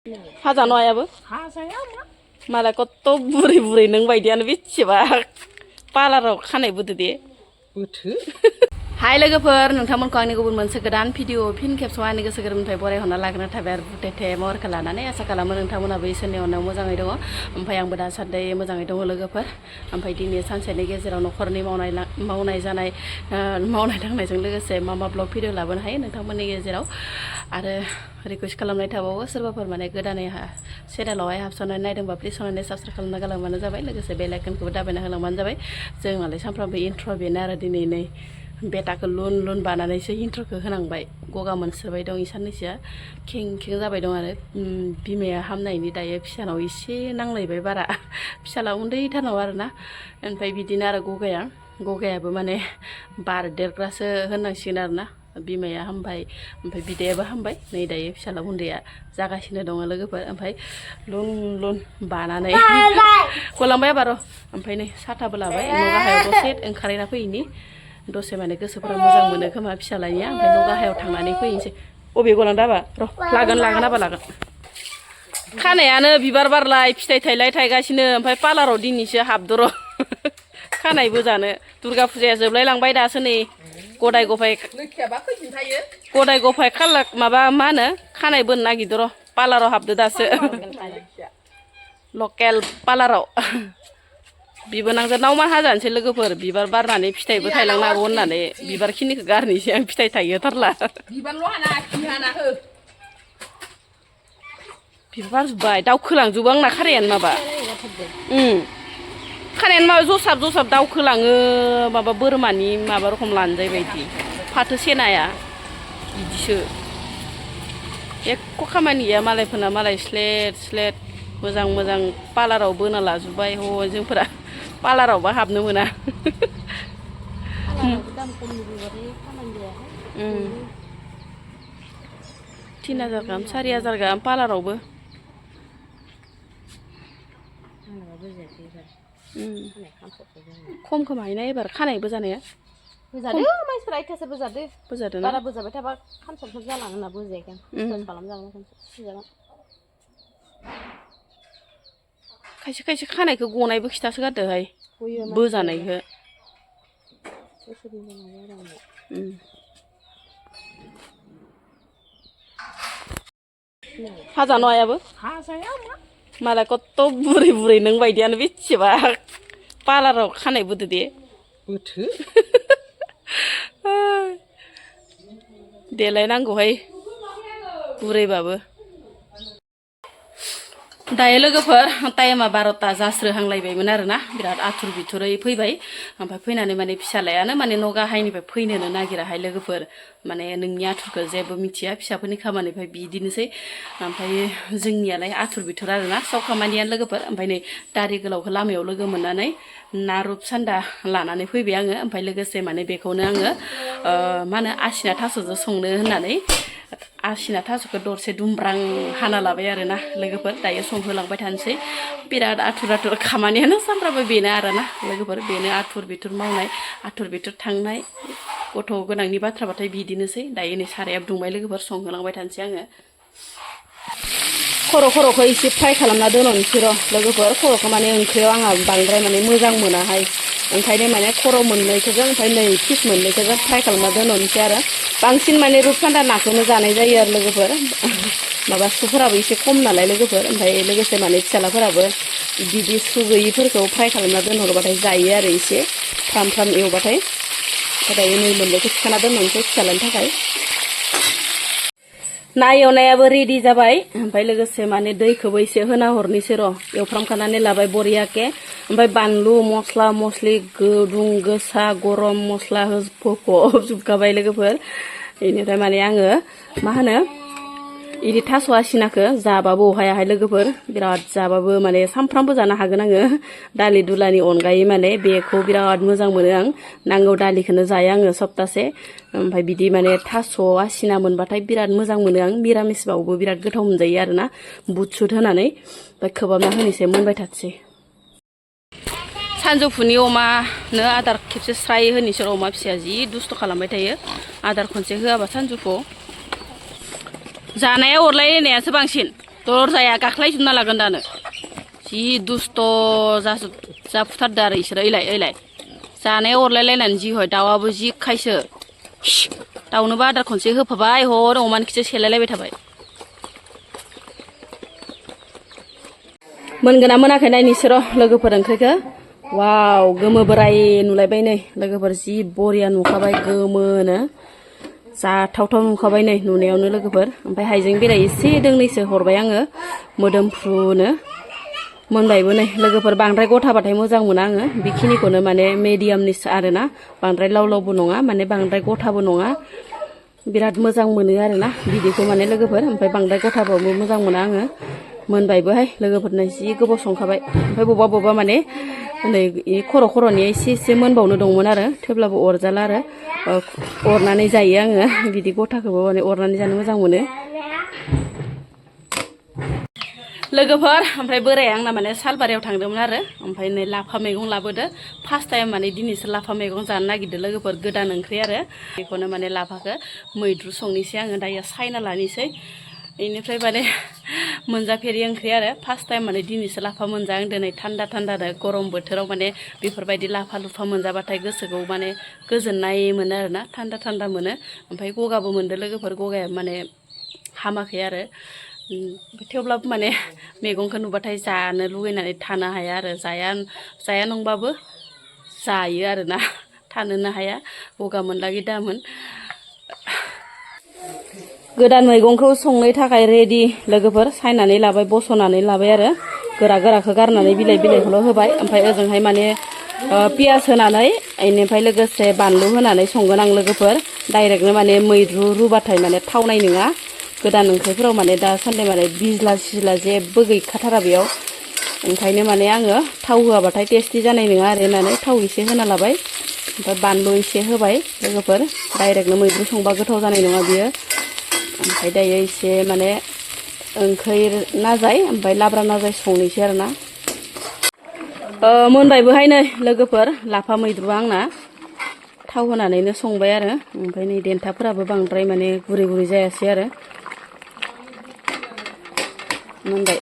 हाजा नयाबो मालाय कत बुरै बुरै नों बायदियानो बेसेबा पार्लाराव खानाय बोदो दे बोथो हाय लोगोफोर नोंथांमोनखौ आंनि गुबुन मोनसे गोदान भिडिअ फिन खेबसेआव आंनि गोसो गोरबोनिफ्राय बरायहरना लाग्रोनो थाबाय आरो बुटेथे महरखौ लानानै आसा खालामो नोंथांमोनाबो इसोरनि अननायाव मोजाङै दङ ओमफ्राय आंबो दासान्दि मोजाङै दङ लोगोफोर ओमफ्राय दिनै सानसेनि गेजेराव न'खरनि मावनाय दांनायजों लोगोसे मा ब्लग भिडिअ लाबोनो हायो नोंथांमोननि गेजेराव आरो रिकुवेस्ट खालामनाय थाबावो सोरबाफोर माने गोदानै चेनेलावहाय हाबसननानै नायदोंबा प्लिज सनानै साबस्क्राइब खालामना गालांबानो जाबाय लोगोसे बेल आइकनखौबो दाबायना होलांबानो जाबाय जोंनालाय सानफ्रामबो इन्ट्र' बेनो आरो दिनै नै बेटाखौ लुन लुन बानानैसो इन्ट्र'खौ होनांबाय गगा मोनसोबाय दं साननैसोआ खें खें जाबाय दं आरो बिमाया हामनायनि दायो फिसानाव एसे नांलायबाय बारा फिसाला उन्दैथारनाव आरोना ओमफ्राय बिदिनो आरो गगायाबो माने बारदेरग्रासो होननांसिगोन आरोना बिमाया हामबाय ओमफ्राय बिदायाबो हामबाय नै दायो फिसाला उन्दैया जागासिनो दङ लोगोफोर ओमफ्राय लुन लुन बानानै गलांबाय बार' ओमफ्राय नै साथाबो लाबाय न' गाहायाव दसे ओंखारना फैयिनि दसे माने गोसोफोरा मोजां मोनो खोमा फिसालानिया ओमफ्राय न' गाहायाव थांनानै फैनोसै अबे गलांदाबा र' लागोन खानायानो बिबार बारलाय फिथाइ थायलाय थायगासिनो ओमफ्राय पार्लाराव दिनैसो हाबदो र' खानायबो जानो दुर्गा फुजाया जोबलाय लांबाय दासो नै गदाय गफाय खालार माबा मा होनो खानाय बोनो नागिरदो र' पार्लाराव हाबदो दासो लकेल पार्लाराव बिबोनांजों मा हाजानोसै लोगोफोर बिबार बारनानै फिथाइबो थायलांनो हागौ होननानै बिबार खिनिखौ गारनोसै आं फिथाइ थायहोथारला बिबार बारजोब्बाय दावखोलांजोबो आंना खानायानो माबा खानायानो माबा जसाब दावखोलाङो माबा बोरमानि माबा रखम लानजाय बायदि फाथो सेनाया बिदिसो एख' खामानि गैया मालायफोरना मालाय स्लेट मोजां पार्लाराव बोना लाजोब्बाय ह जोंफोरा पार्लारावबा हाबनो मोना 3000 गाहाम 4000 गाहाम पार्लारावबो खम खोमायना एबार खानायबो जानाया बोजादो मानसिफोरा आइथासो बोजादो बारा बोजाबाय थाबा खानसरफोर जालाङो होनना बोजायाखै आं खालामजागोन खायसे खानायखौ गनायबो खिथासो गारदोहाय बोजानायखौ हाजा नयाबो मालाय कत बुरै नों बायदियानो बेसेबा पार्लाराव खानाय बोदो दे बोथो देलायनांगौहाय बुरैबाबो दायो लोगोफोर टाइमा 12ता जास्रोहांलायबायमोन आरोना बिराद आथुर बिथुरै फैबाय ओमफ्राय फैनानै माने फिसालायानो माने न' गाहायनिफ्राय फैनोनो नागिराहाय लोगोफोर माने नोंनि आथुरखौ जेबो मिथिया फिसाफोरनि खामानिनिफ्राय बिदिनोसै ओमफ्राय जोंनियालाय आथुर बिथुर आरोना सब खामानियानो लोगोफोर ओमफ्राय नै दारि गोलावखौ लामायाव लोगो मोननानै ना रुपसान्दा लानानै फैबाय आङो ओमफ्राय लोगोसे माने बेखौनो आङो मा होनो आसिना थास'जों संनो होननानै आसिना थास'खौ दरसे दुमब्रां हाना लाबाय आरोना लोगोफोर दायो संहोलांबाय थानोसै बिराद आथुर खामानियानो सानफ्रामबो बेनो आरोना लोगोफोर बेनो आथुर बिथुर मावनाय आथुर बिथुर थांनाय गथ' गोनांनि बाथ्राबाथाय बिदिनोसै दायो नै साराया दुंबाय लोगोफोर संहोलांबाय थानोसै आङो खर'खौ एसे फ्राय खालामना दोननोसै र' लोगोफोर खर'खौ माने ओंख्रियाव आंहा बांद्राय माने मोजां मोनाहाय ओंखायनो माने खर' मोननैखौजों ओमफ्राय नै फिस मोननैखौजों फ्राय खालामना दोननोसै आरो बांसिन माने रुपसान्दा नाखौनो जानाय जायो आरो लोगोफोर माबा सुफोराबो एसे खम नालाय लोगोफोर ओमफ्राय लोगोसे माने फिसालाफोराबो बिदि सु गैयिफोरखौ फ्राय खालामना दोनहरबाथाय जायो आरो एसे फ्राम एवबाथाय दायो नै मोननैखौ थिखाना दोननोसै फिसालानि थाखाय ना एवनायाबो रेडि जाबाय ओमफ्राय लोगोसे माने दैखौबो एसे होना हरनोसै र' एवफ्रामखानानै लाबाय बरियाके ओमफ्राय बानलु मस्ला मस्लि गुदुं गोसा गरम मस्ला होजोबखाबाय लोगोफोर बेनिफ्राय माने आङो मा होनो इदि थास' आसिनाखौ जाबाबो अहायाहाय लोगोफोर बिराद जाबाबो माने सानफ्रामबो जानो हागोन आङो दालि दुलानि अनगायै माने बेखौ बिराद मोजां मोनो आं नांगौ दालिखौनो जायो आङो सप्तासे ओमफ्राय बिदि माने थास' आसिना मोनबाथाय बिराद मोजां मोनो आं मिरामिसबावबो बिराद गोथाव मोनजायो आरोना बुट सुट होनानै ओमफ्राय खोबाबना होनोसै मोनबाय थाथोंसै सानजौफुनि अमानो आदार खेबसे स्राय होनोसै अमा फिसाया जि दुस्थ' खालामबाय थायो आदार खनसे होआबा सानजौफुआव जानाया अरलायलायनायासो बांसिन दलर जाया गाख्लायजोबना लागोन दानो जि दुस्त' जाफुथारदो आरो इसोरो ओइलाय जानायाव अरलायलायनानै जि हय दाउआबो जि खायसो दाउनोबो आदार खनसे होफाबाय हर अमानिखिसो सेलायलायबाय थाबाय मोनगोना मोनाखै नायनोसै र' लोगोफोर ओंख्रिखौ वाव गोमो बोराय नुलायबाय नै लोगोफोर जि बरिया नुखाबाय गोमोनो जाथावथाव नुखाबाय नै नुनायावनो लोगोफोर ओमफ्राय हाइजें बिलाइ एसे दोंनैसो हरबाय आङो मोदोमफ्रुनो मोनबायबो नै लोगोफोर बांद्राय गथाबाथाय मोजां मोना आङो बेखिनिखौनो माने मिडियामनि आरोना बांद्राय लाव लावबो नङा माने बांद्राय गथाबो नङा बिराद मोजां मोनो आरोना बिदिखौ माने लोगोफोर ओमफ्राय बांद्राय गथाबाबो मोजां मोना आङो मोनबायबोहाय लोगोफोरनो जि गोबाव संखाबाय ओमफ्राय बबेबा माने नै खर'निया एसे मोनबावनो दंमोन आरो थेवब्लाबो अरजाला आरो अरनानै जायो आङो बिदि गथाखौबो माने अरनानै जानो मोजां मोनो लोगोफोर ओमफ्राय बोराया आंना माने सालबारियाव थांदोंमोन आरो ओमफ्राय नै लाफा मैगं लाबोदो फार्स्ट टाइम माने दिनैसो लाफा मैगं जानो नागिरदो लोगोफोर गोदान ओंख्रि आरो बेखौनो माने लाफाखौ मैद्रु संनोसै आङो दायो सायना लानोसै बेनिफ्राय माने मोनजाफेरि ओंख्रि आरो फार्स्ट टाइम माने दिनैसो लाफा मोनजाहांदो नै थान्दा गरम बोथोराव माने बेफोरबायदि लाफा लुफा मोनजाबाथाय गोसोखौ माने गोजोननाय मोनो आरोना थान्दा मोनो ओमफ्राय गगाबो मोनदो लोगोफोर गगाया माने हामाखै आरो थेवब्लाबो माने मैगंखौ नुबाथाय जानो लुगैनानै थानो हाया आरो जाया नंबाबो जायो आरोना थानोनो हाया गगा मोनलागि दामोन गोदान मैगंखौ संनो थाखाय रेडि लोगोफोर सायनानै लाबाय बस'नानै लाबाय आरो गोराखौ गारनानै बिलाइखौल' होबाय ओमफ्राय ओजोंहाय माने पियास होनानै बेनिफ्राय लोगोसे बानलु होनानै संगोन आं लोगोफोर डाइरेक्टनो माने मैद्रु रुबाथाय माने थावनाय नङा गोदान ओंख्रिफोराव माने दासान्दि माने बिज्ला सिज्ला जेबो गैखाथारा बेयाव ओंखायनो माने आङो थाव होआबाथाय टेस्टि जानाय नङा आरो होननानै थाव एसे होना लाबाय ओमफ्राय बानलु एसे होबाय लोगोफोर डाइरेक्टनो मैद्रु संबा गोथाव जानाय नङा बियो ओमफ्राय दायो एसे माने ओंख्रि नाजाय ओमफ्राय लाब्रा नाजाय संनोसै आरोना मोनबायबोहाय नै लोगोफोर लाफा मैद्रुआ आंना थाव होनानैनो संबाय आरो ओमफ्राय नै देन्थाफोराबो बांद्राय माने गुरै जायासै आरो मोनबाय